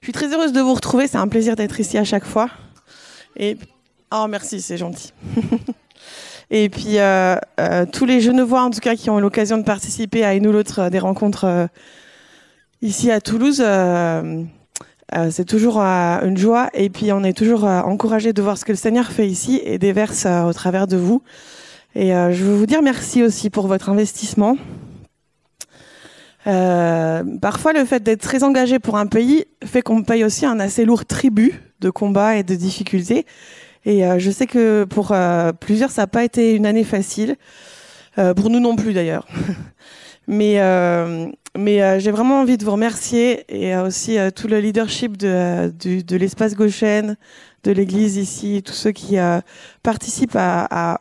Je suis très heureuse de vous retrouver, c'est un plaisir d'être ici à chaque fois. Et oh merci, c'est gentil. Et puis tous les Genevois en tout cas qui ont eu l'occasion de participer à une ou l'autre des rencontres ici à Toulouse, c'est toujours une joie. Et puis on est toujours encouragés de voir ce que le Seigneur fait ici et déverse au travers de vous. Et je veux vous dire merci aussi pour votre investissement. Parfois, le fait d'être très engagé pour un pays fait qu'on paye aussi un assez lourd tribut de combats et de difficultés. Et je sais que pour plusieurs, ça n'a pas été une année facile. Pour nous non plus d'ailleurs. mais j'ai vraiment envie de vous remercier et aussi tout le leadership de l'espace Goshen, de l'église ici, tous ceux qui participent à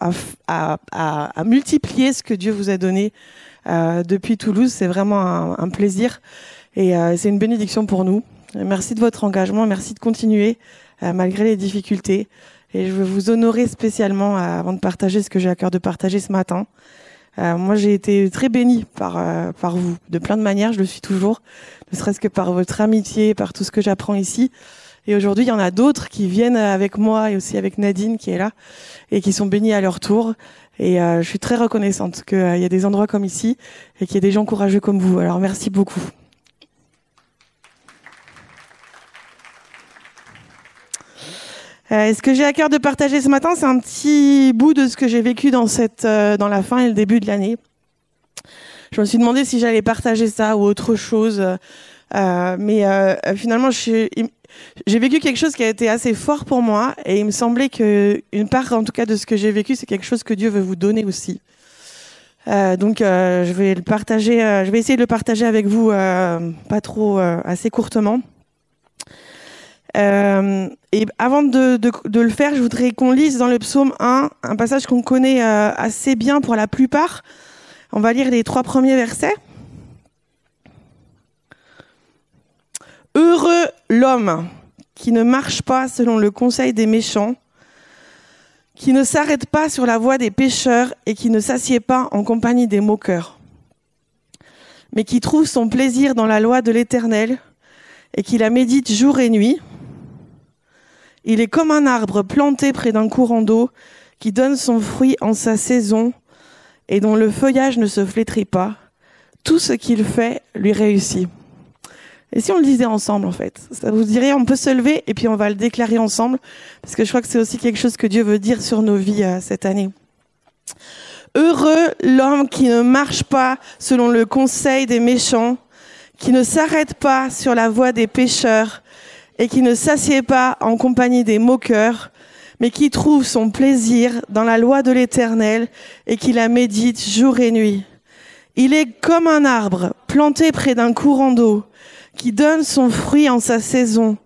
multiplier ce que Dieu vous a donné depuis Toulouse. C'est vraiment un plaisir et c'est une bénédiction pour nous. Merci de votre engagement, merci de continuer malgré les difficultés. Et je veux vous honorer spécialement avant de partager ce que j'ai à cœur de partager ce matin. Moi, j'ai été très bénie par vous, de plein de manières, je le suis toujours, ne serait-ce que par votre amitié, par tout ce que j'apprends ici. Et aujourd'hui, il y en a d'autres qui viennent avec moi et aussi avec Nadine qui est là et qui sont bénis à leur tour. Et je suis très reconnaissante qu'il y ait des endroits comme ici et qu'il y ait des gens courageux comme vous. Alors, merci beaucoup. Ce que j'ai à cœur de partager ce matin, c'est un petit bout de ce que j'ai vécu dans la fin et le début de l'année. Je me suis demandé si j'allais partager ça ou autre chose. Mais finalement, j'ai vécu quelque chose qui a été assez fort pour moi. Et il me semblait qu'une part, en tout cas, de ce que j'ai vécu, c'est quelque chose que Dieu veut vous donner aussi. Donc, je vais le partager. Je vais essayer de le partager avec vous, pas trop, assez courtement. Et avant de le faire, je voudrais qu'on lise dans le psaume 1 un passage qu'on connaît assez bien pour la plupart. On va lire les 3 premiers versets. Heureux l'homme qui ne marche pas selon le conseil des méchants, qui ne s'arrête pas sur la voie des pécheurs et qui ne s'assied pas en compagnie des moqueurs, mais qui trouve son plaisir dans la loi de l'Éternel et qui la médite jour et nuit. Il est comme un arbre planté près d'un courant d'eau qui donne son fruit en sa saison et dont le feuillage ne se flétrit pas. Tout ce qu'il fait lui réussit. Et si on le disait ensemble, en fait, ça vous dirait, on peut se lever et puis on va le déclarer ensemble, parce que je crois que c'est aussi quelque chose que Dieu veut dire sur nos vies cette année. Heureux l'homme qui ne marche pas selon le conseil des méchants, qui ne s'arrête pas sur la voie des pécheurs et qui ne s'assied pas en compagnie des moqueurs, mais qui trouve son plaisir dans la loi de l'Éternel et qui la médite jour et nuit. Il est comme un arbre planté près d'un courant d'eau, qui donne son fruit en sa saison,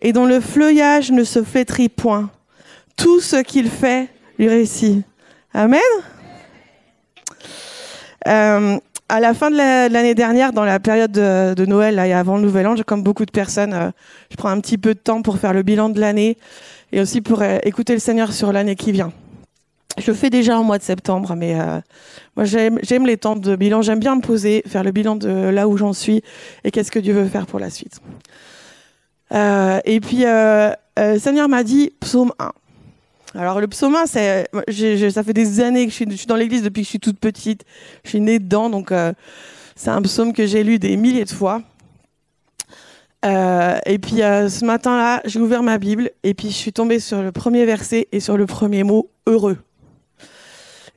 et dont le feuillage ne se flétrit point. Tout ce qu'il fait lui réussit. Amen. À la fin de l'année dernière, dans la période de Noël là, et avant le Nouvel An, comme beaucoup de personnes, je prends un petit peu de temps pour faire le bilan de l'année et aussi pour écouter le Seigneur sur l'année qui vient. Je le fais déjà au mois de septembre, mais moi j'aime les temps de bilan. J'aime bien me poser, faire le bilan de là où j'en suis et qu'est-ce que Dieu veut faire pour la suite. Et puis, le Seigneur m'a dit psaume 1. Alors le psaume 1, ça fait des années que je suis dans l'église depuis que je suis toute petite. Je suis née dedans, donc c'est un psaume que j'ai lu des milliers de fois. Et puis ce matin-là, j'ai ouvert ma Bible et puis je suis tombée sur le premier verset et sur le premier mot « heureux ».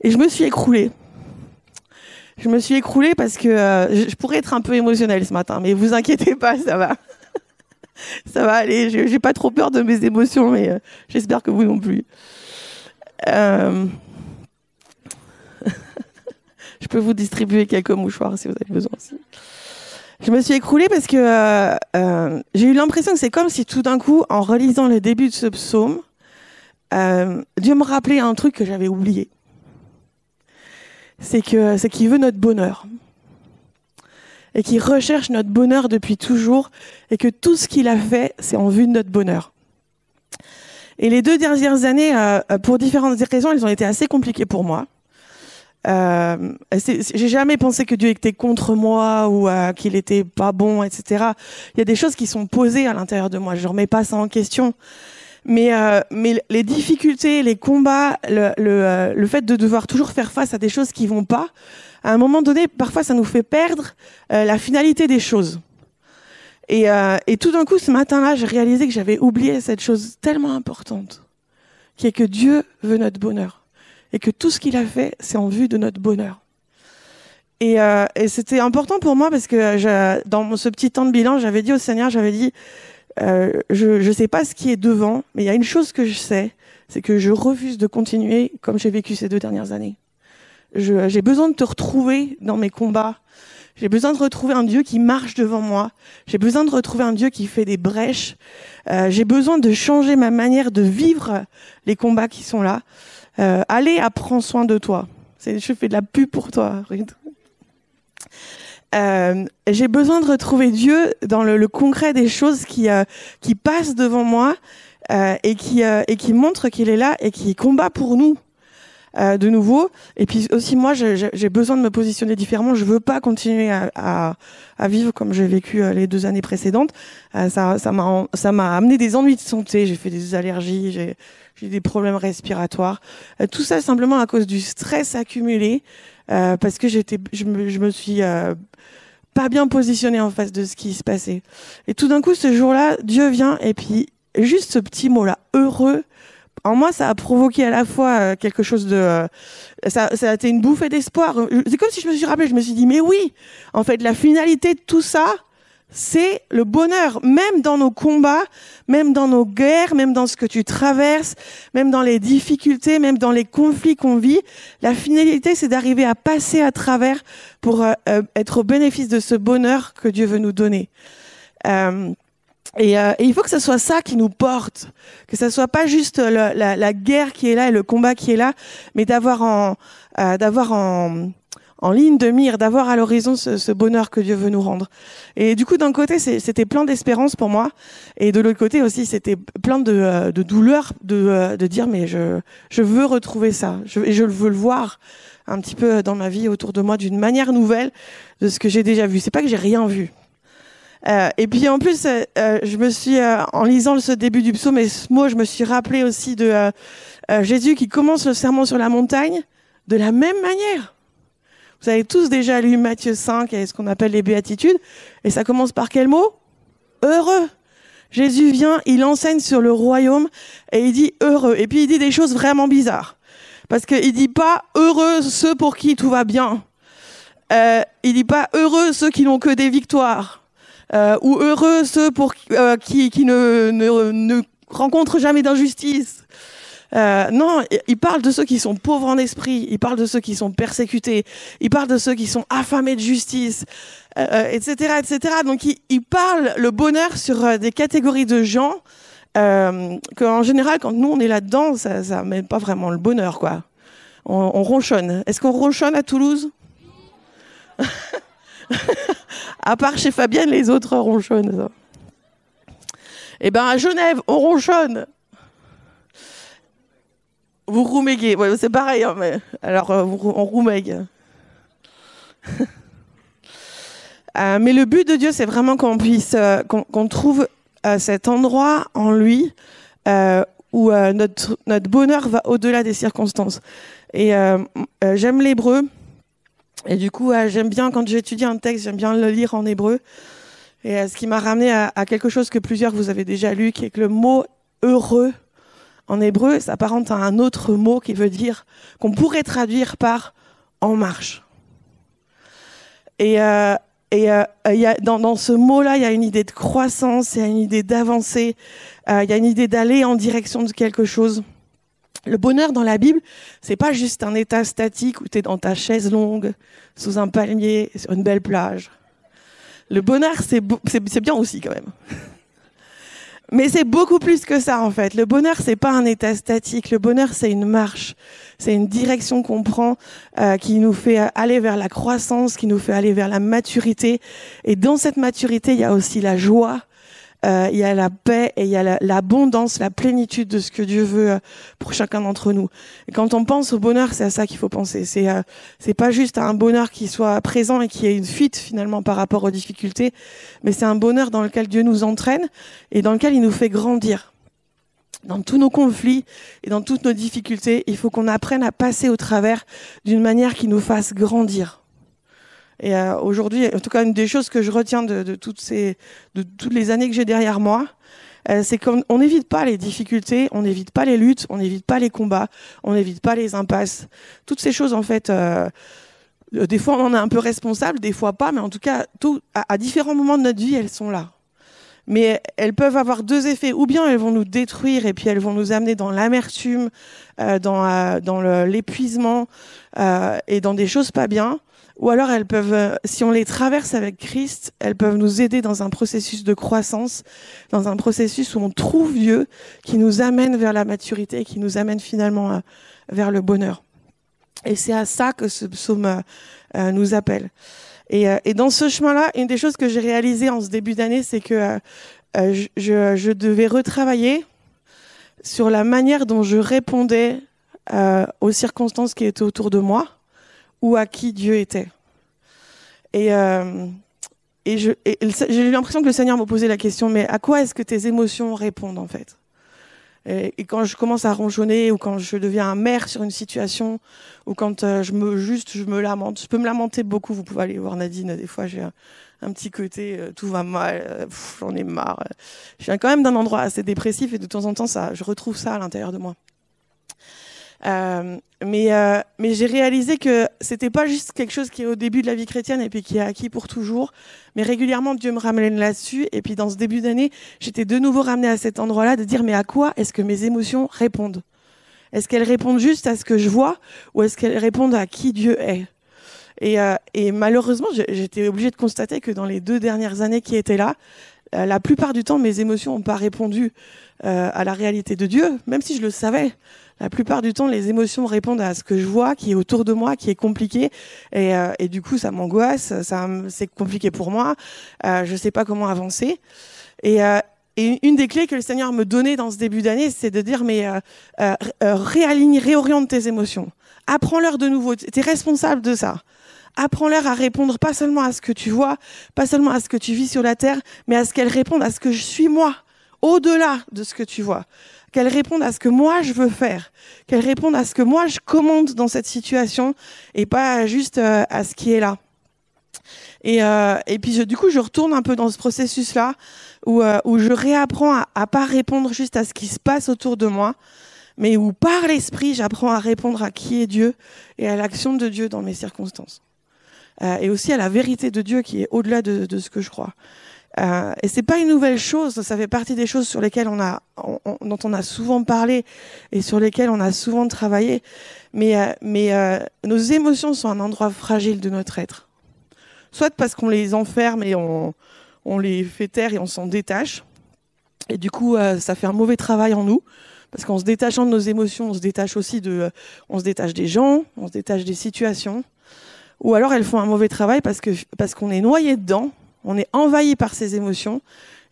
Et je me suis écroulée. Je me suis écroulée parce que je pourrais être un peu émotionnelle ce matin, mais vous inquiétez pas, ça va. Ça va aller, j'ai pas trop peur de mes émotions, mais j'espère que vous non plus. Je peux vous distribuer quelques mouchoirs si vous avez besoin aussi. Je me suis écroulée parce que j'ai eu l'impression que c'est comme si tout d'un coup, en relisant le début de ce psaume, Dieu me rappelait un truc que j'avais oublié. C'est qu'il veut notre bonheur. Et qu'il recherche notre bonheur depuis toujours, et que tout ce qu'il a fait, c'est en vue de notre bonheur. Et les 2 dernières années, pour différentes raisons, elles ont été assez compliquées pour moi. J'ai jamais pensé que Dieu était contre moi ou qu'il était pas bon, etc. Il y a des choses qui sont posées à l'intérieur de moi. Je remets pas ça en question. Mais les difficultés, les combats, le fait de devoir toujours faire face à des choses qui vont pas, à un moment donné, parfois, ça nous fait perdre la finalité des choses. Et tout d'un coup, ce matin-là, j'ai réalisé que j'avais oublié cette chose tellement importante, qui est que Dieu veut notre bonheur. Et que tout ce qu'il a fait, c'est en vue de notre bonheur. Et c'était important pour moi parce que dans ce petit temps de bilan, j'avais dit au Seigneur, je sais pas ce qui est devant, mais il y a une chose que je sais, c'est que je refuse de continuer comme j'ai vécu ces 2 dernières années. J'ai besoin de te retrouver dans mes combats. J'ai besoin de retrouver un Dieu qui marche devant moi. J'ai besoin de retrouver un Dieu qui fait des brèches. J'ai besoin de changer ma manière de vivre les combats qui sont là. Allez, prends soin de toi. Je fais de la pub pour toi. J'ai besoin de retrouver Dieu dans le concret des choses qui passent devant moi et qui montrent qu'il est là et qui combat pour nous de nouveau. Et puis aussi moi, j'ai besoin de me positionner différemment. Je veux pas continuer à vivre comme j'ai vécu les 2 années précédentes. Ça m'a amené des ennuis de santé. J'ai fait des allergies. J'ai des problèmes respiratoires. Tout ça simplement à cause du stress accumulé, parce que je me suis pas bien positionnée en face de ce qui se passait. Et tout d'un coup, ce jour-là, Dieu vient et puis juste ce petit mot-là, heureux. En moi, ça a provoqué à la fois quelque chose de... ça a été une bouffée d'espoir. C'est comme si je me suis rappelé, je me suis dit, mais oui, en fait, la finalité de tout ça, c'est le bonheur, même dans nos combats, même dans nos guerres, même dans ce que tu traverses, même dans les difficultés, même dans les conflits qu'on vit. La finalité, c'est d'arriver à passer à travers pour être au bénéfice de ce bonheur que Dieu veut nous donner. Et il faut que ce soit ça qui nous porte, que ce soit pas juste la guerre qui est là et le combat qui est là, mais d'avoir en ligne de mire, d'avoir à l'horizon ce bonheur que Dieu veut nous rendre. Et du coup, d'un côté, c'était plein d'espérance pour moi, et de l'autre côté aussi, c'était plein de douleur de dire mais je veux retrouver ça, et je veux le voir un petit peu dans ma vie autour de moi d'une manière nouvelle de ce que j'ai déjà vu. C'est pas que j'ai rien vu. Et puis en plus, je me suis en lisant ce début du psaume et ce mot, je me suis rappelé aussi de Jésus qui commence le sermon sur la montagne de la même manière. Vous avez tous déjà lu Matthieu 5 et ce qu'on appelle les béatitudes. Et ça commence par quel mot? Heureux. Jésus vient, il enseigne sur le royaume et il dit heureux. Et puis il dit des choses vraiment bizarres. Parce qu'il dit pas heureux ceux pour qui tout va bien. Il dit pas heureux ceux qui n'ont que des victoires. Ou heureux ceux qui ne rencontrent jamais d'injustice. Non, il parle de ceux qui sont pauvres en esprit, il parle de ceux qui sont persécutés, il parle de ceux qui sont affamés de justice, etc., etc. Donc il parle le bonheur sur des catégories de gens qu'en général, quand nous on est là-dedans, ça mène pas vraiment le bonheur, quoi. On ronchonne. Est-ce qu'on ronchonne à Toulouse? À part chez Fabienne, les autres ronchonnent. Eh ben à Genève, on ronchonne. Vous rouméguez, ouais, c'est pareil, hein, mais alors on roumègue. Mais le but de Dieu, c'est vraiment qu'on puisse, qu'on trouve cet endroit en lui où notre bonheur va au-delà des circonstances. Et j'aime l'hébreu, et du coup, j'aime bien quand j'étudie un texte, j'aime bien le lire en hébreu. Et ce qui m'a ramené à quelque chose que plusieurs vous avez déjà lu, qui est que le mot heureux en hébreu s'apparente à un autre mot qui veut dire, qu'on pourrait traduire par en marche. Et y a, dans ce mot-là, il y a une idée de croissance, il y a une idée d'avancer, il y a une idée d'aller en direction de quelque chose. Le bonheur dans la Bible, c'est pas juste un état statique où tu es dans ta chaise longue, sous un palmier, sur une belle plage. Le bonheur, c'est bien aussi quand même. Mais c'est beaucoup plus que ça, en fait. Le bonheur, c'est pas un état statique. Le bonheur, c'est une marche. C'est une direction qu'on prend, qui nous fait aller vers la croissance, qui nous fait aller vers la maturité. Et dans cette maturité, il y a aussi la joie. il y a la paix et il y a l'abondance, la plénitude de ce que Dieu veut pour chacun d'entre nous. Et quand on pense au bonheur, c'est à ça qu'il faut penser. C'est pas juste un bonheur qui soit présent et qui ait une fuite finalement par rapport aux difficultés, mais c'est un bonheur dans lequel Dieu nous entraîne et dans lequel il nous fait grandir. Dans tous nos conflits et dans toutes nos difficultés, il faut qu'on apprenne à passer au travers d'une manière qui nous fasse grandir. Et aujourd'hui, en tout cas, une des choses que je retiens de toutes les années que j'ai derrière moi, c'est qu'on n'évite pas les difficultés, on n'évite pas les luttes, on n'évite pas les combats, on n'évite pas les impasses. Toutes ces choses, en fait, des fois on en est un peu responsable, des fois pas, mais en tout cas, à différents moments de notre vie, elles sont là. Mais elles peuvent avoir deux effets. Ou bien elles vont nous détruire et puis elles vont nous amener dans l'amertume, dans l'épuisement et dans des choses pas bien. Ou alors elles peuvent, si on les traverse avec Christ, elles peuvent nous aider dans un processus de croissance, dans un processus où on trouve Dieu, qui nous amène vers la maturité, qui nous amène finalement vers le bonheur. Et c'est à ça que ce psaume nous appelle. Et dans ce chemin-là, une des choses que j'ai réalisées en ce début d'année, c'est que je devais retravailler sur la manière dont je répondais aux circonstances qui étaient autour de moi ou à qui Dieu était. Et j'ai eu l'impression que le Seigneur me posait la question, mais à quoi est-ce que tes émotions répondent en fait ? Et quand je commence à ronchonner ou quand je deviens amer sur une situation ou quand je me lamente, je peux me lamenter beaucoup. Vous pouvez aller voir Nadine, des fois j'ai un petit côté tout va mal, j'en ai marre. Je viens quand même d'un endroit assez dépressif et de temps en temps je retrouve ça à l'intérieur de moi. Mais j'ai réalisé que c'était pas juste quelque chose qui est au début de la vie chrétienne et puis qui est acquis pour toujours, mais régulièrement Dieu me ramène là-dessus. Et puis dans ce début d'année, j'étais de nouveau ramenée à cet endroit-là de dire mais à quoi est-ce que mes émotions répondent ? Est-ce qu'elles répondent juste à ce que je vois ou est-ce qu'elles répondent à qui Dieu est ? Et malheureusement, j'étais obligée de constater que dans les 2 dernières années qui étaient là, la plupart du temps, mes émotions n'ont pas répondu à la réalité de Dieu, même si je le savais. La plupart du temps, les émotions répondent à ce que je vois, qui est autour de moi, qui est compliqué. Et du coup, ça m'angoisse, c'est compliqué pour moi. Je ne sais pas comment avancer. Et une des clés que le Seigneur me donnait dans ce début d'année, c'est de dire, mais réoriente tes émotions. Apprends-leur de nouveau. Tu es responsable de ça. Apprends-leur à répondre pas seulement à ce que tu vois, pas seulement à ce que tu vis sur la terre, mais à ce qu'elles répondent à ce que je suis moi, au-delà de ce que tu vois. Qu'elles répondent à ce que moi je veux faire, qu'elles répondent à ce que moi je commande dans cette situation et pas juste à ce qui est là. Et puis du coup je retourne un peu dans ce processus-là où je réapprends à pas répondre juste à ce qui se passe autour de moi, mais où par l'esprit j'apprends à répondre à qui est Dieu et à l'action de Dieu dans mes circonstances. Et aussi à la vérité de Dieu qui est au-delà de ce que je crois. Et c'est pas une nouvelle chose, ça fait partie des choses sur lesquelles dont on a souvent parlé et sur lesquelles on a souvent travaillé. Mais nos émotions sont un endroit fragile de notre être. Soit parce qu'on les enferme et on les fait taire et on s'en détache. Et du coup, ça fait un mauvais travail en nous. Parce qu'en se détachant de nos émotions, on se détache aussi on se détache des gens, on se détache des situations. Ou alors elles font un mauvais travail parce qu'on est noyé dedans. On est envahi par ces émotions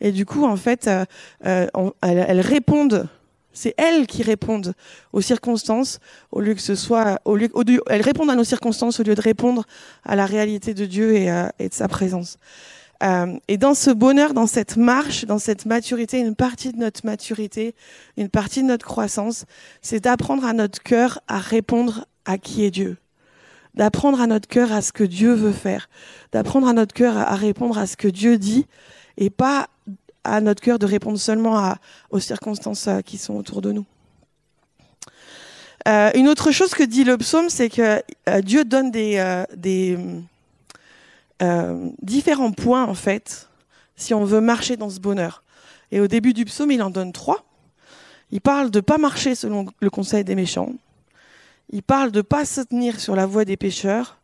et du coup, en fait, elles répondent. C'est elles qui répondent aux circonstances au lieu que ce soit. Elles répondent à nos circonstances au lieu de répondre à la réalité de Dieu et de sa présence. Et dans ce bonheur, dans cette marche, dans cette maturité, une partie de notre maturité, une partie de notre croissance, c'est d'apprendre à notre cœur à répondre à qui est Dieu. D'apprendre à notre cœur à ce que Dieu veut faire, d'apprendre à notre cœur à répondre à ce que Dieu dit et pas à notre cœur de répondre seulement aux circonstances qui sont autour de nous. Une autre chose que dit le psaume, c'est que Dieu donne des différents points en fait, si on veut marcher dans ce bonheur. Et au début du psaume, il en donne 3. Il parle de ne pas marcher selon le conseil des méchants. Il parle de ne pas se tenir sur la voie des pécheurs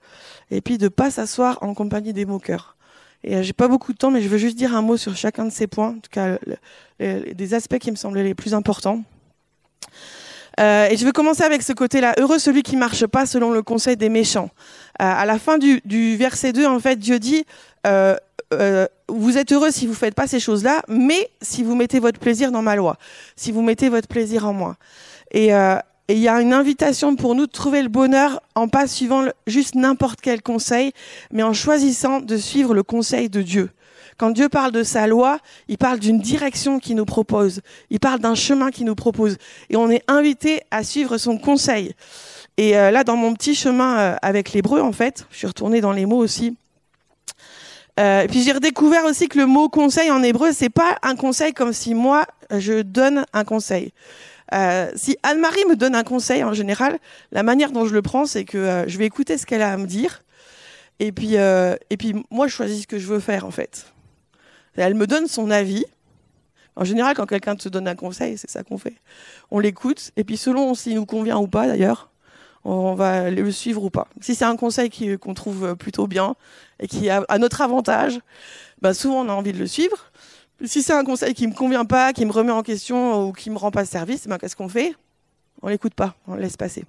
et puis de ne pas s'asseoir en compagnie des moqueurs. Et j'ai pas beaucoup de temps, mais je veux juste dire un mot sur chacun de ces points, en tout cas des aspects qui me semblaient les plus importants. Et je vais commencer avec ce côté-là. Heureux celui qui ne marche pas selon le conseil des méchants. À la fin du verset 2, en fait, Dieu dit vous êtes heureux si vous faites pas ces choses-là, mais si vous mettez votre plaisir dans ma loi, si vous mettez votre plaisir en moi. Et il y a une invitation pour nous de trouver le bonheur en pas suivant juste n'importe quel conseil, mais en choisissant de suivre le conseil de Dieu. Quand Dieu parle de sa loi, il parle d'une direction qu'il nous propose. Il parle d'un chemin qu'il nous propose. Et on est invité à suivre son conseil. Et là, dans mon petit chemin avec l'hébreu, en fait, je suis retournée dans les mots aussi. Et puis j'ai redécouvert aussi que le mot conseil en hébreu, c'est pas un conseil comme si moi, je donne un conseil. Si Anne-Marie me donne un conseil, en général, la manière dont je le prends, c'est que je vais écouter ce qu'elle a à me dire. Et puis moi, je choisis ce que je veux faire, en fait. Elle me donne son avis. En général, quand quelqu'un te donne un conseil, c'est ça qu'on fait. On l'écoute, et puis selon s'il nous convient ou pas, d'ailleurs, on va le suivre ou pas. Si c'est un conseil qu'on trouve plutôt bien et qui est à notre avantage, ben souvent on a envie de le suivre. Si c'est un conseil qui me convient pas, qui me remet en question ou qui me rend pas service, ben qu'est-ce qu'on fait? On l'écoute pas, on le laisse passer.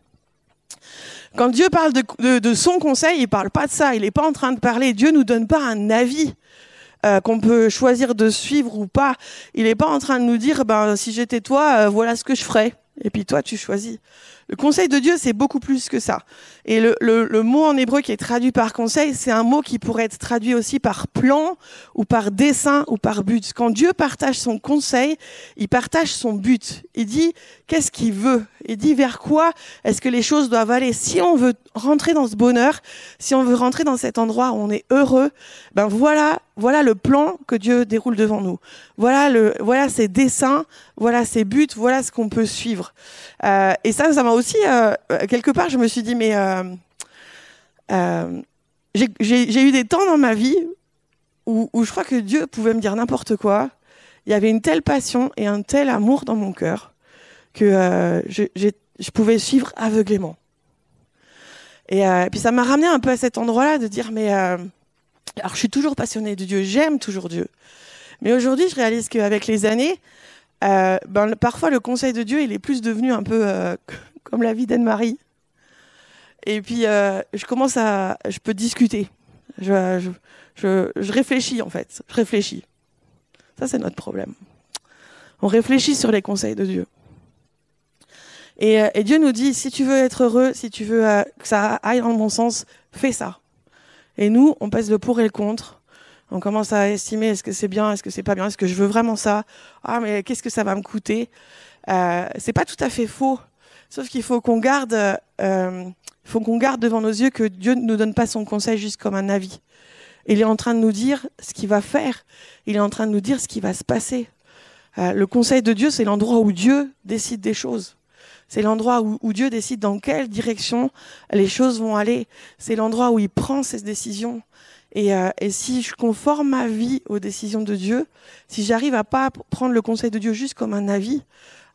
Quand Dieu parle de son conseil, il parle pas de ça. Il n'est pas en train de parler. Dieu nous donne pas un avis qu'on peut choisir de suivre ou pas. Il n'est pas en train de nous dire, ben si j'étais toi, voilà ce que je ferais. Et puis toi, tu choisis. Le conseil de Dieu, c'est beaucoup plus que ça. Et le mot en hébreu qui est traduit par conseil, c'est un mot qui pourrait être traduit aussi par plan ou par dessein ou par but. Quand Dieu partage son conseil, il partage son but. Il dit qu'est-ce qu'il veut. Il dit vers quoi est-ce que les choses doivent aller. Si on veut rentrer dans ce bonheur, si on veut rentrer dans cet endroit où on est heureux, ben voilà le plan que Dieu déroule devant nous. Voilà ses desseins, voilà ses buts, voilà ce qu'on peut suivre. Et ça m'a aussi, quelque part, je me suis dit, mais j'ai eu des temps dans ma vie où je crois que Dieu pouvait me dire n'importe quoi. Il y avait une telle passion et un tel amour dans mon cœur que je pouvais suivre aveuglément. Et puis ça m'a ramené un peu à cet endroit-là de dire, mais alors je suis toujours passionnée de Dieu, j'aime toujours Dieu. Mais aujourd'hui, je réalise qu'avec les années, parfois le conseil de Dieu, il est plus devenu un peu comme la vie d'Anne-Marie. Et puis je peux discuter. Je réfléchis en fait. Je réfléchis. Ça, c'est notre problème. On réfléchit sur les conseils de Dieu. Et Dieu nous dit, si tu veux être heureux, si tu veux que ça aille dans le bon sens, fais ça. Et nous, on pèse le pour et le contre. On commence à estimer, est-ce que c'est bien, est-ce que c'est pas bien, est-ce que je veux vraiment ça? Ah, mais qu'est-ce que ça va me coûter? C'est pas tout à fait faux. Sauf qu'il faut qu'on garde devant nos yeux que Dieu ne nous donne pas son conseil juste comme un avis. Il est en train de nous dire ce qu'il va faire. Il est en train de nous dire ce qui va se passer. Le conseil de Dieu, c'est l'endroit où Dieu décide des choses. C'est l'endroit où Dieu décide dans quelle direction les choses vont aller. C'est l'endroit où il prend ses décisions. Et si je conforme ma vie aux décisions de Dieu, si j'arrive à pas prendre le conseil de Dieu juste comme un avis,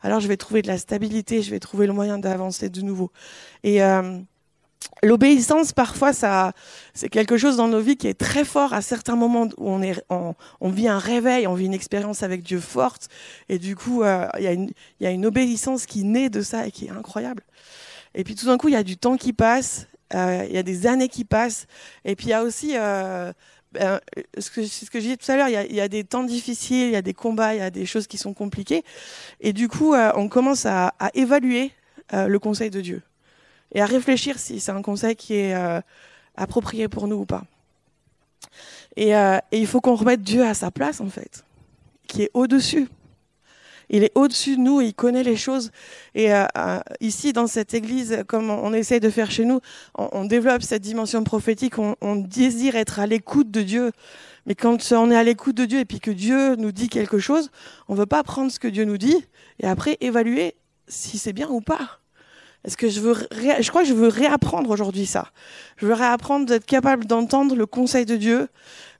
alors je vais trouver de la stabilité, je vais trouver le moyen d'avancer de nouveau. Et l'obéissance, parfois, c'est quelque chose dans nos vies qui est très fort à certains moments où on vit un réveil, on vit une expérience avec Dieu forte. Et du coup, il y a une obéissance qui naît de ça et qui est incroyable. Et puis tout d'un coup, il y a du temps qui passe, il y a des années qui passent. Et puis il y a aussi, ce que je disais tout à l'heure, il y a des temps difficiles, il y a des combats, il y a des choses qui sont compliquées. Et du coup, on commence à évaluer le conseil de Dieu. Et à réfléchir si c'est un conseil qui est approprié pour nous ou pas. Et il faut qu'on remette Dieu à sa place, en fait, qui est au-dessus. Il est au-dessus de nous, il connaît les choses. Et ici, dans cette église, comme on essaye de faire chez nous, on développe cette dimension prophétique, on désire être à l'écoute de Dieu. Mais quand on est à l'écoute de Dieu et puis que Dieu nous dit quelque chose, on ne veut pas prendre ce que Dieu nous dit et après évaluer si c'est bien ou pas. Est-ce que je crois que je veux réapprendre aujourd'hui ça. Je veux réapprendre d'être capable d'entendre le conseil de Dieu,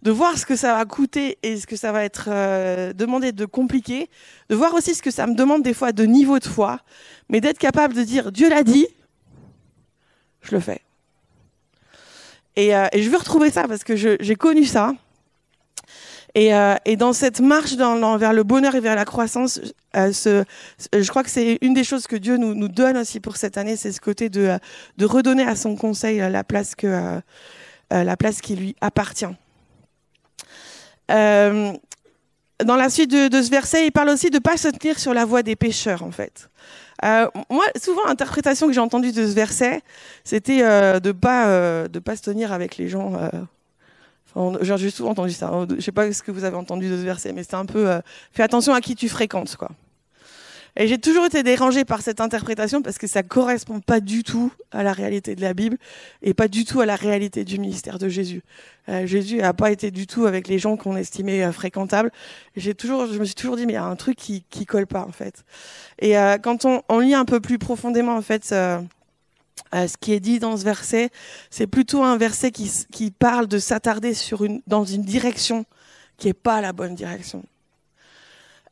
de voir ce que ça va coûter et ce que ça va être demandé de compliqué, de voir aussi ce que ça me demande des fois de niveau de foi, mais d'être capable de dire Dieu l'a dit, je le fais. Et je veux retrouver ça parce que j'ai connu ça. Et dans cette marche vers le bonheur et vers la croissance, je crois que c'est une des choses que Dieu nous donne aussi pour cette année, c'est ce côté de redonner à son conseil la place qui lui appartient. Dans la suite de ce verset, il parle aussi de ne pas se tenir sur la voie des pécheurs, en fait. Moi, souvent, l'interprétation que j'ai entendue de ce verset, c'était de pas se tenir avec les gens. J'ai souvent entendu ça. Je ne sais pas ce que vous avez entendu de ce verset, mais c'était un peu fais attention à qui tu fréquentes, quoi. Et j'ai toujours été dérangée par cette interprétation parce que ça correspond pas du tout à la réalité de la Bible et pas du tout à la réalité du ministère de Jésus. Jésus n'a pas été du tout avec les gens qu'on estimait fréquentables. Je me suis toujours dit, mais il y a un truc qui colle pas, en fait. Et quand on lit un peu plus profondément, en fait, ce qui est dit dans ce verset, c'est plutôt un verset qui parle de s'attarder dans une direction qui est pas la bonne direction.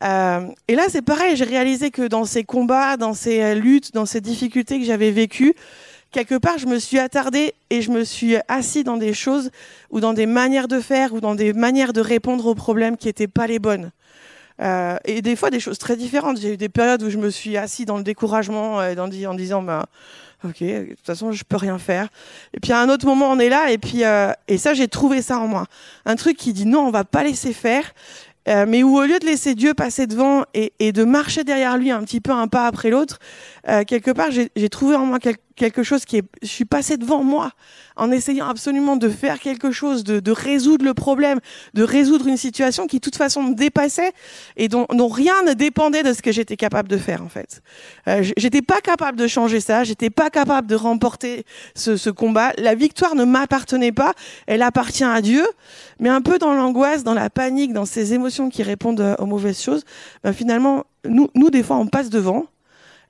Et là, c'est pareil, j'ai réalisé que dans ces combats, dans ces luttes, dans ces difficultés que j'avais vécues, quelque part, je me suis attardée et je me suis assis dans des choses ou dans des manières de faire ou dans des manières de répondre aux problèmes qui n'étaient pas les bonnes. Et des fois, des choses très différentes. J'ai eu des périodes où je me suis assis dans le découragement en disant, bah, ok, de toute façon, je peux rien faire. Et puis à un autre moment, on est là et ça, j'ai trouvé ça en moi. Un truc qui dit non, on va pas laisser faire. Mais où au lieu de laisser Dieu passer devant et de marcher derrière lui un petit peu un pas après l'autre, quelque part j'ai trouvé en moi quelque chose je suis passée devant moi en essayant absolument de faire quelque chose, de résoudre le problème, de résoudre une situation qui de toute façon me dépassait et dont rien ne dépendait de ce que j'étais capable de faire, en fait. J'étais pas capable de changer ça, j'étais pas capable de remporter ce combat. La victoire ne m'appartenait pas, elle appartient à Dieu. Mais un peu dans l'angoisse, dans la panique, dans ces émotions qui répondent aux mauvaises choses, ben finalement, nous des fois on passe devant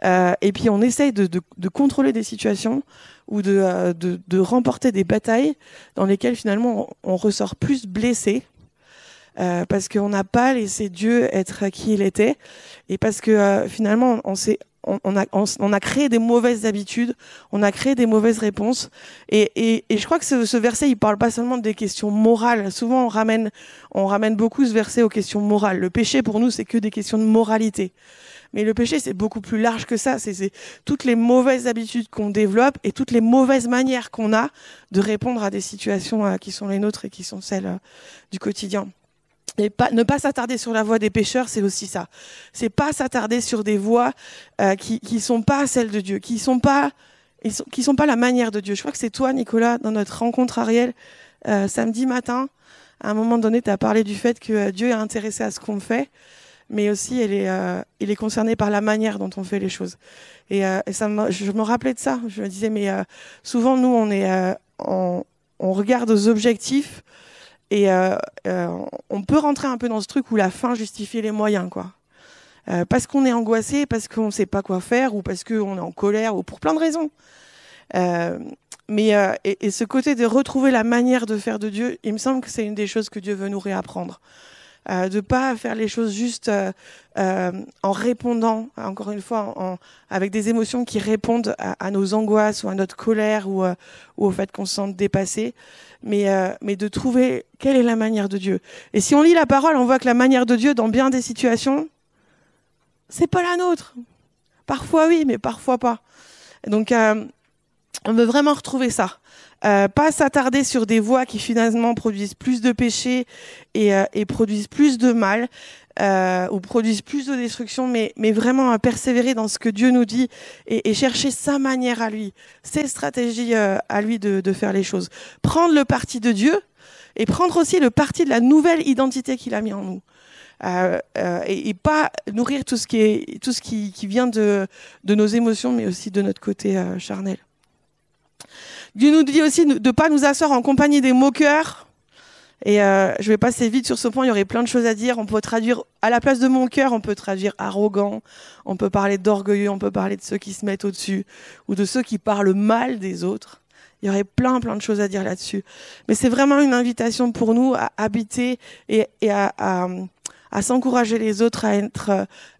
et puis on essaye de contrôler des situations ou de remporter des batailles dans lesquelles finalement on ressort plus blessé parce qu'on n'a pas laissé Dieu être qui il était et parce que finalement on a créé des mauvaises habitudes, on a créé des mauvaises réponses. Et je crois que ce verset, il parle pas seulement des questions morales. Souvent, on ramène beaucoup ce verset aux questions morales. Le péché, pour nous, c'est que des questions de moralité. Mais le péché, c'est beaucoup plus large que ça. C'est toutes les mauvaises habitudes qu'on développe et toutes les mauvaises manières qu'on a de répondre à des situations qui sont les nôtres et qui sont celles du quotidien. Et ne pas s'attarder sur la voie des pécheurs, c'est aussi ça. C'est pas s'attarder sur des voies qui sont pas celles de Dieu, qui sont pas la manière de Dieu. Je crois que c'est toi, Nicolas, dans notre rencontre Ariel, samedi matin, à un moment donné, tu as parlé du fait que Dieu est intéressé à ce qu'on fait, mais aussi il est concerné par la manière dont on fait les choses. Et je me rappelais de ça. Je me disais, mais souvent, nous, on regarde aux objectifs. Et on peut rentrer un peu dans ce truc où la fin justifie les moyens, quoi. Parce qu'on est angoissé, parce qu'on ne sait pas quoi faire, ou parce qu'on est en colère, ou pour plein de raisons. Et ce côté de retrouver la manière de faire de Dieu, il me semble que c'est une des choses que Dieu veut nous réapprendre. De pas faire les choses juste en répondant, encore une fois, avec des émotions qui répondent à nos angoisses ou à notre colère ou au fait qu'on se sente dépassé, mais de trouver quelle est la manière de Dieu. Et si on lit la parole, on voit que la manière de Dieu, dans bien des situations, c'est pas la nôtre. Parfois oui, mais parfois pas. Donc, on veut vraiment retrouver ça. Pas s'attarder sur des voies qui finalement produisent plus de péché et produisent plus de mal ou produisent plus de destruction, mais vraiment persévérer dans ce que Dieu nous dit et chercher sa manière à lui, ses stratégies à lui de faire les choses. Prendre le parti de Dieu et prendre aussi le parti de la nouvelle identité qu'il a mis en nous. Et pas nourrir tout ce qui vient de nos émotions, mais aussi de notre côté charnel. Dieu nous dit aussi de ne pas nous asseoir en compagnie des moqueurs. Et je vais passer vite sur ce point, il y aurait plein de choses à dire. On peut traduire, à la place de moqueur, on peut traduire arrogant, on peut parler d'orgueilleux, on peut parler de ceux qui se mettent au-dessus, ou de ceux qui parlent mal des autres. Il y aurait plein de choses à dire là-dessus. Mais c'est vraiment une invitation pour nous à habiter et à s'encourager les autres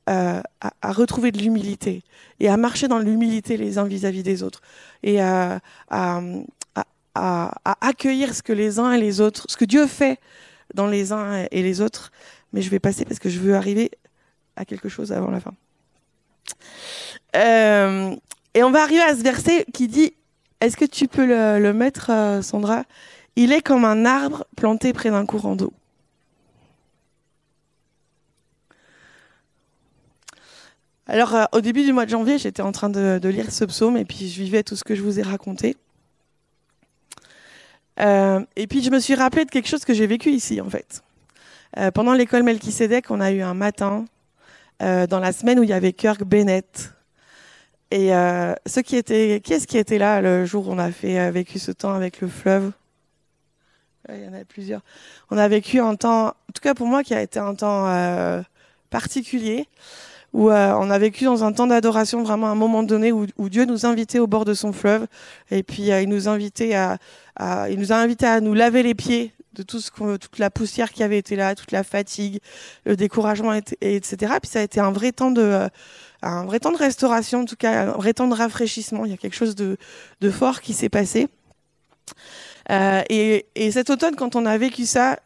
à retrouver de l'humilité et à marcher dans l'humilité les uns vis-à-vis des autres et à accueillir ce que les uns et les autres, ce que Dieu fait dans les uns et les autres. Mais je vais passer parce que je veux arriver à quelque chose avant la fin. Et on va arriver à ce verset qui dit, est-ce que tu peux le mettre, Sandra ? Il est comme un arbre planté près d'un courant d'eau. Alors, au début du mois de janvier, j'étais en train de lire ce psaume et puis je vivais tout ce que je vous ai raconté. Et puis, je me suis rappelé de quelque chose que j'ai vécu ici, en fait. Pendant l'école Melchisedec, on a eu un matin, dans la semaine où il y avait Kirk Bennett. Et qui est-ce qui était là le jour où on a vécu ce temps avec le fleuve? Il y en a plusieurs. On a vécu un temps, en tout cas pour moi, qui a été un temps particulier, où on a vécu dans un temps d'adoration, vraiment à un moment donné où Dieu nous invitait au bord de son fleuve, et puis il nous invitait il nous a invités à nous laver les pieds de toute la poussière qui avait été là, toute la fatigue, le découragement, etc. Puis ça a été un vrai temps de restauration, en tout cas un vrai temps de rafraîchissement. Il y a quelque chose de fort qui s'est passé. Et cet automne, quand on a vécu ça,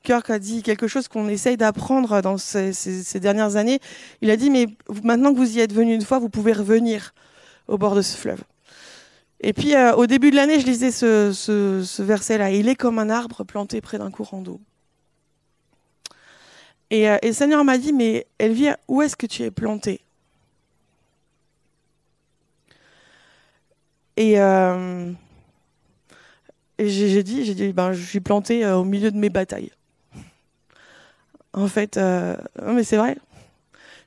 Kirk a dit quelque chose qu'on essaye d'apprendre dans ces dernières années. Il a dit, mais maintenant que vous y êtes venu une fois, vous pouvez revenir au bord de ce fleuve. Et puis, au début de l'année, je lisais ce verset-là. Il est comme un arbre planté près d'un courant d'eau. Et le Seigneur m'a dit, mais Elvire, où est-ce que tu es plantée? Et j'ai dit, ben, je suis plantée au milieu de mes batailles. En fait, mais c'est vrai.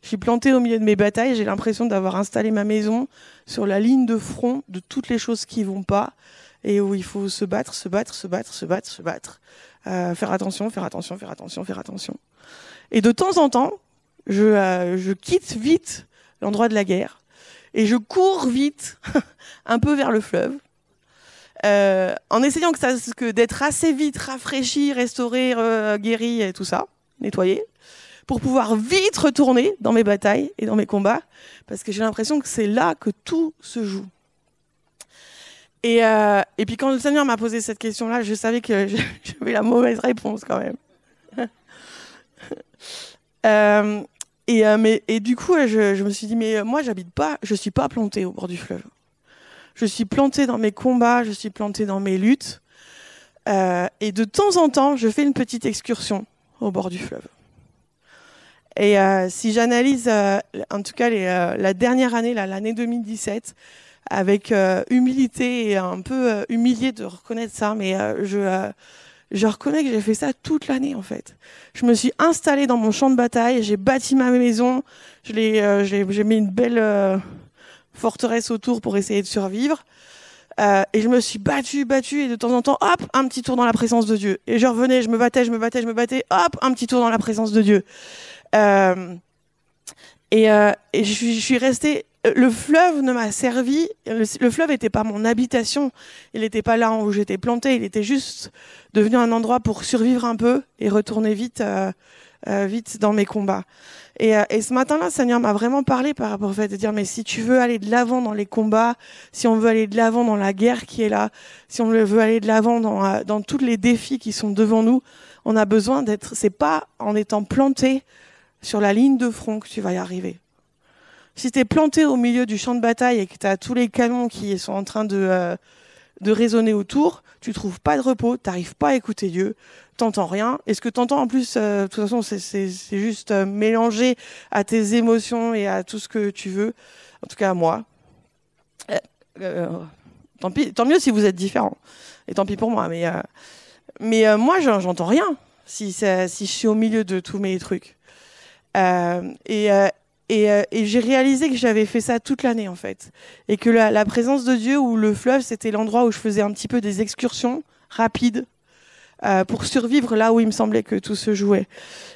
Je suis plantée au milieu de mes batailles. J'ai l'impression d'avoir installé ma maison sur la ligne de front de toutes les choses qui vont pas et où il faut se battre. Faire attention. Et de temps en temps, je quitte vite l'endroit de la guerre et je cours vite un peu vers le fleuve. En essayant d'être assez vite rafraîchi, restauré, guéri et tout ça, nettoyé, pour pouvoir vite retourner dans mes batailles et dans mes combats, parce que j'ai l'impression que c'est là que tout se joue. Et puis quand le Seigneur m'a posé cette question-là, je savais que j'avais la mauvaise réponse quand même. Et du coup, je me suis dit, mais moi, je suis pas plantée au bord du fleuve. Je suis plantée dans mes combats, je suis plantée dans mes luttes. Et de temps en temps, je fais une petite excursion au bord du fleuve. Et si j'analyse, en tout cas, la dernière année, l'année 2017, avec humilité et un peu humilié de reconnaître ça, mais je reconnais que j'ai fait ça toute l'année, en fait. Je me suis installée dans mon champ de bataille, j'ai bâti ma maison, j'ai mis une belle forteresse autour pour essayer de survivre. Et je me suis battue, et de temps en temps, hop, un petit tour dans la présence de Dieu. Et je revenais, je me battais, hop, un petit tour dans la présence de Dieu. Et je suis restée. Le fleuve ne m'a servi. Le fleuve n'était pas mon habitation. Il n'était pas là où j'étais plantée. Il était juste devenu un endroit pour survivre un peu et retourner vite dans mes combats. Et ce matin-là, le Seigneur m'a vraiment parlé par rapport au fait de dire, mais si tu veux aller de l'avant dans les combats, si on veut aller de l'avant dans la guerre qui est là, si on veut aller de l'avant dans tous les défis qui sont devant nous, on a besoin c'est pas en étant planté sur la ligne de front que tu vas y arriver. Si tu es planté au milieu du champ de bataille et que tu as tous les canons qui sont en train de résonner autour, tu trouves pas de repos, tu n'arrives pas à écouter Dieu, t'entends rien. Et ce que t'entends en plus, de toute façon, c'est juste mélangé à tes émotions et à tout ce que tu veux. En tout cas, à moi. Tant mieux si vous êtes différents. Et tant pis pour moi. Mais moi, j'entends rien si je suis au milieu de tous mes trucs. Et j'ai réalisé que j'avais fait ça toute l'année, en fait. Et que la présence de Dieu ou le fleuve, c'était l'endroit où je faisais un petit peu des excursions rapides pour survivre là où il me semblait que tout se jouait.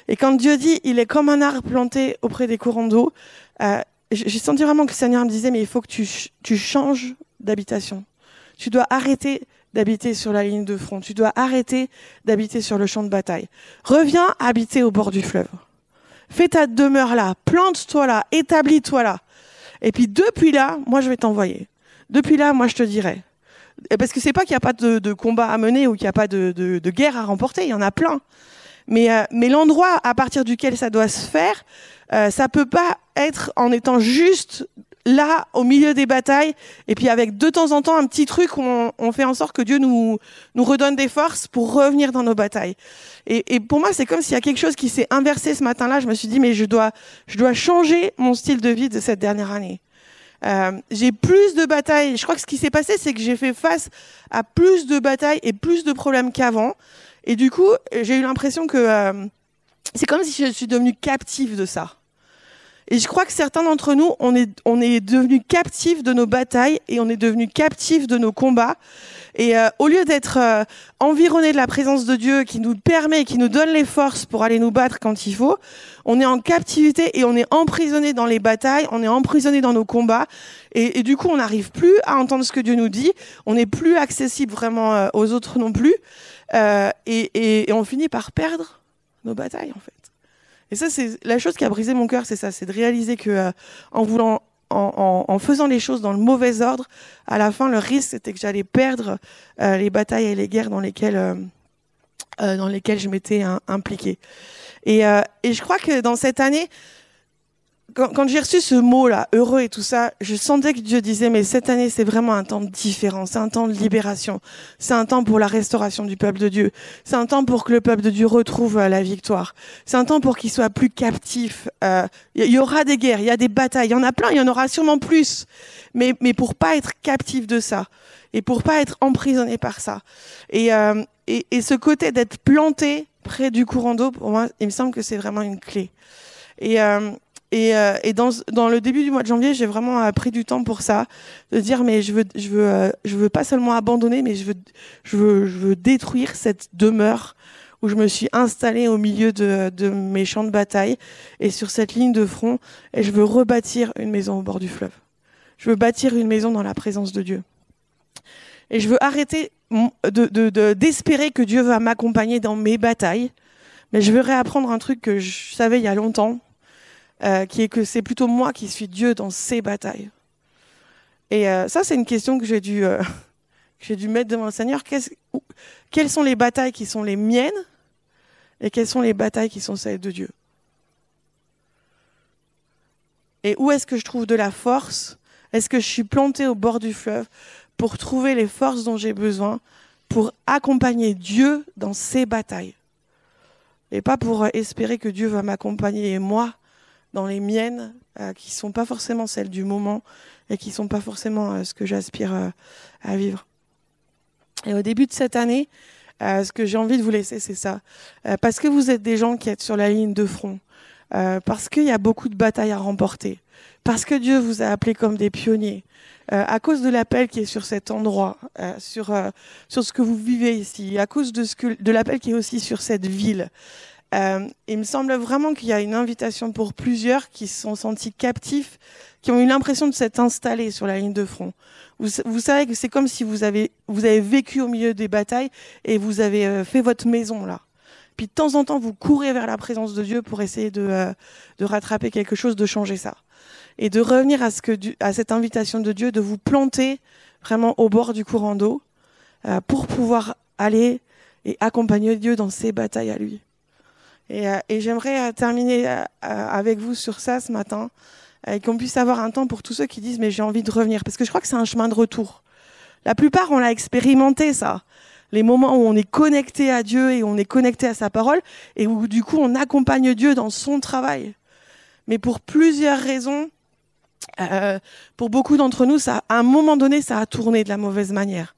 Et quand Dieu dit, il est comme un arbre planté auprès des courants d'eau, j'ai senti vraiment que le Seigneur me disait, mais il faut que tu changes d'habitation. Tu dois arrêter d'habiter sur la ligne de front. Tu dois arrêter d'habiter sur le champ de bataille. Reviens habiter au bord du fleuve. Fais ta demeure là, plante-toi là, établis-toi là. Et puis depuis là, moi je vais t'envoyer. Depuis là, moi je te dirai. Parce que c'est pas qu'il n'y a pas de combat à mener ou qu'il n'y a pas de guerre à remporter, il y en a plein. Mais l'endroit à partir duquel ça doit se faire, ça peut pas être en étant juste là, au milieu des batailles, et puis avec de temps en temps un petit truc où on fait en sorte que Dieu nous redonne des forces pour revenir dans nos batailles. Et pour moi, c'est comme s'il y a quelque chose qui s'est inversé ce matin-là. Je me suis dit, mais je dois changer mon style de vie de cette dernière année. J'ai plus de batailles. Je crois que ce qui s'est passé, c'est que j'ai fait face à plus de batailles et plus de problèmes qu'avant. Et du coup, j'ai eu l'impression que c'est comme si je suis devenue captive de ça. Et je crois que certains d'entre nous, on est devenus captifs de nos batailles et on est devenus captifs de nos combats. Et au lieu d'être environnés de la présence de Dieu qui nous permet, qui nous donne les forces pour aller nous battre quand il faut, on est en captivité et on est emprisonné dans les batailles, on est emprisonné dans nos combats. Et du coup, on n'arrive plus à entendre ce que Dieu nous dit. On n'est plus accessible vraiment aux autres non plus. Et on finit par perdre nos batailles, en fait. Et ça, c'est la chose qui a brisé mon cœur, c'est ça, c'est de réaliser que en faisant les choses dans le mauvais ordre, à la fin, le risque, c'était que j'allais perdre les batailles et les guerres dans lesquelles je m'étais impliquée. Et je crois que dans cette année, quand j'ai reçu ce mot-là, heureux et tout ça, je sentais que Dieu disait, mais cette année, c'est vraiment un temps différent. C'est un temps de libération. C'est un temps pour la restauration du peuple de Dieu. C'est un temps pour que le peuple de Dieu retrouve la victoire. C'est un temps pour qu'il soit plus captif. Il y aura des guerres, il y a des batailles, il y en a plein, il y en aura sûrement plus. Mais pour pas être captif de ça. Et pour pas être emprisonné par ça. Et ce côté d'être planté près du courant d'eau, pour moi, il me semble que c'est vraiment une clé. Et dans le début du mois de janvier, j'ai vraiment pris du temps pour ça, de dire mais je veux pas seulement abandonner, mais je veux détruire cette demeure où je me suis installée au milieu de mes champs de bataille et sur cette ligne de front, et je veux rebâtir une maison au bord du fleuve. Je veux bâtir une maison dans la présence de Dieu. Et je veux arrêter d'espérer que Dieu va m'accompagner dans mes batailles, mais je veux réapprendre un truc que je savais il y a longtemps, qui est que c'est plutôt moi qui suis Dieu dans ces batailles. Et ça, c'est une question que j'ai dû mettre devant le Seigneur. Quelles sont les batailles qui sont les miennes et quelles sont les batailles qui sont celles de Dieu? Et où est-ce que je trouve de la force? Est-ce que je suis plantée au bord du fleuve pour trouver les forces dont j'ai besoin pour accompagner Dieu dans ces batailles? Et pas pour espérer que Dieu va m'accompagner et moi dans les miennes, qui sont pas forcément celles du moment et qui sont pas forcément ce que j'aspire à vivre. Et au début de cette année, ce que j'ai envie de vous laisser, c'est ça. Parce que vous êtes des gens qui êtes sur la ligne de front, parce qu'il y a beaucoup de batailles à remporter, parce que Dieu vous a appelés comme des pionniers, à cause de l'appel qui est sur cet endroit, sur ce que vous vivez ici, à cause de l'appel qui est aussi sur cette ville. Il me semble vraiment qu'il y a une invitation pour plusieurs qui se sont sentis captifs, qui ont eu l'impression de s'être installés sur la ligne de front. Vous savez que c'est comme si vous avez vécu au milieu des batailles et vous avez fait votre maison là. Puis de temps en temps, vous courez vers la présence de Dieu pour essayer de rattraper quelque chose, de changer ça. Et de revenir à cette invitation de Dieu, de vous planter vraiment au bord du courant d'eau pour pouvoir aller et accompagner Dieu dans ses batailles à lui. Et j'aimerais terminer avec vous sur ça ce matin, et qu'on puisse avoir un temps pour tous ceux qui disent mais j'ai envie de revenir, parce que je crois que c'est un chemin de retour. La plupart, on l'a expérimenté ça, les moments où on est connecté à Dieu et on est connecté à sa parole, et où du coup on accompagne Dieu dans son travail. Mais pour plusieurs raisons, pour beaucoup d'entre nous, ça, à un moment donné, ça a tourné de la mauvaise manière.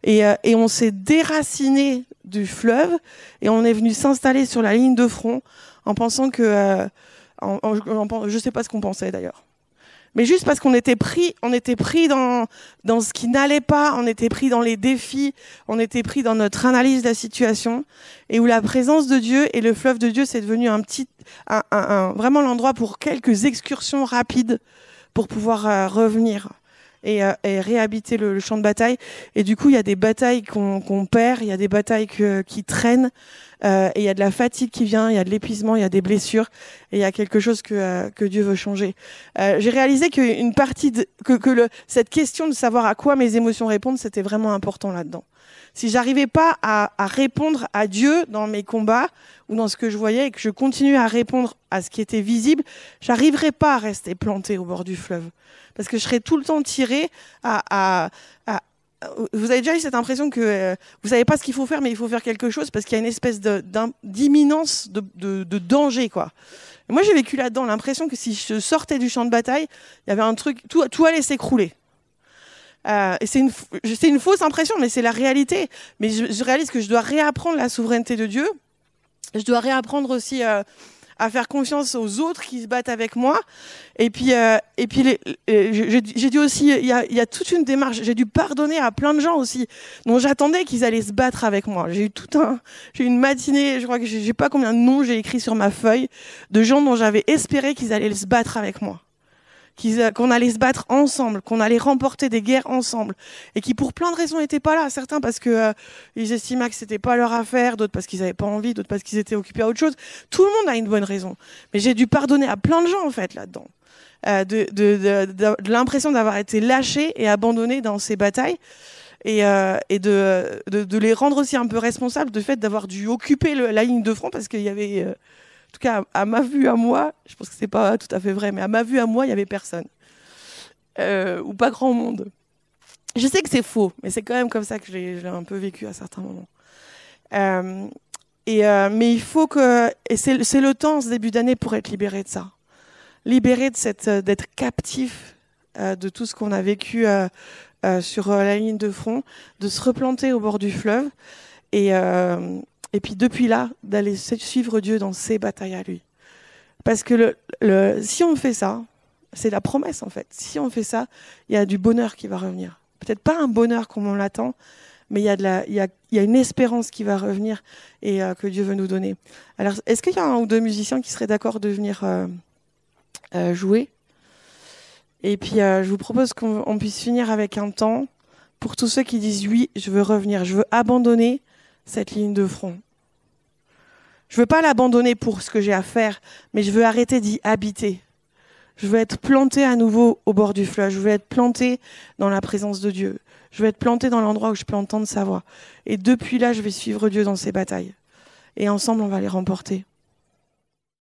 Et on s'est déraciné du fleuve et on est venu s'installer sur la ligne de front en pensant que... je ne sais pas ce qu'on pensait d'ailleurs. Mais juste parce qu'on était pris dans ce qui n'allait pas, on était pris dans les défis, on était pris dans notre analyse de la situation, et où la présence de Dieu et le fleuve de Dieu, c'est devenu vraiment l'endroit pour quelques excursions rapides pour pouvoir revenir et réhabiter le champ de bataille. Et du coup, il y a des batailles qu'on perd, il y a des batailles qui traînent, et il y a de la fatigue qui vient, il y a de l'épuisement, il y a des blessures, et il y a quelque chose que Dieu veut changer. J'ai réalisé qu'une partie cette question de savoir à quoi mes émotions répondent, c'était vraiment important là-dedans. si j'arrivais pas à répondre à Dieu dans mes combats ou dans ce que je voyais et que je continuais à répondre à ce qui était visible, j'arriverais pas à rester plantée au bord du fleuve. Parce que je serais tout le temps tirée vous avez déjà eu cette impression que vous savez pas ce qu'il faut faire, mais il faut faire quelque chose parce qu'il y a une espèce d'imminence de danger, quoi. Et moi, j'ai vécu là-dedans l'impression que si je sortais du champ de bataille, il y avait un truc, tout allait s'écrouler. Et c'est une fausse impression, mais c'est la réalité. Mais je réalise que je dois réapprendre la souveraineté de Dieu. Je dois réapprendre aussi à faire confiance aux autres qui se battent avec moi. Et puis j'ai dû aussi, il y a toute une démarche. J'ai dû pardonner à plein de gens aussi, dont j'attendais qu'ils allaient se battre avec moi. J'ai eu une matinée, je crois que j'ai pas combien de noms j'ai écrit sur ma feuille, de gens dont j'avais espéré qu'ils allaient se battre avec moi. Qu'on allait se battre ensemble, qu'on allait remporter des guerres ensemble, et qui pour plein de raisons n'étaient pas là. Certains parce que ils estimaient que c'était pas leur affaire, d'autres parce qu'ils avaient pas envie, d'autres parce qu'ils étaient occupés à autre chose. Tout le monde a une bonne raison, mais j'ai dû pardonner à plein de gens en fait là-dedans, de l'impression d'avoir été lâché et abandonné dans ces batailles, et de les rendre aussi un peu responsables du fait d'avoir dû occuper la ligne de front parce qu'il y avait en tout cas, à ma vue, à moi, je pense que c'est pas tout à fait vrai, mais à ma vue, à moi, il y avait personne. Ou pas grand monde. Je sais que c'est faux, mais c'est quand même comme ça que je l'ai un peu vécu à certains moments. Mais il faut que... Et c'est le temps, ce début d'année, pour être libéré de ça. Libéré d'être captif de tout ce qu'on a vécu sur la ligne de front, de se replanter au bord du fleuve, et puis depuis là, d'aller suivre Dieu dans ses batailles à lui. Parce que si on fait ça, c'est la promesse en fait. Si on fait ça, il y a du bonheur qui va revenir. Peut-être pas un bonheur comme on l'attend, mais il y a une espérance qui va revenir et que Dieu veut nous donner. Alors, est-ce qu'il y a un ou deux musiciens qui seraient d'accord de venir jouer ? Et puis, je vous propose qu'on puisse finir avec un temps pour tous ceux qui disent « Oui, je veux revenir, je veux abandonner » cette ligne de front. Je veux pas l'abandonner pour ce que j'ai à faire, mais je veux arrêter d'y habiter. Je veux être planté à nouveau au bord du fleuve. Je veux être planté dans la présence de Dieu. Je veux être planté dans l'endroit où je peux entendre sa voix. Et depuis là, je vais suivre Dieu dans ses batailles. Et ensemble, on va les remporter.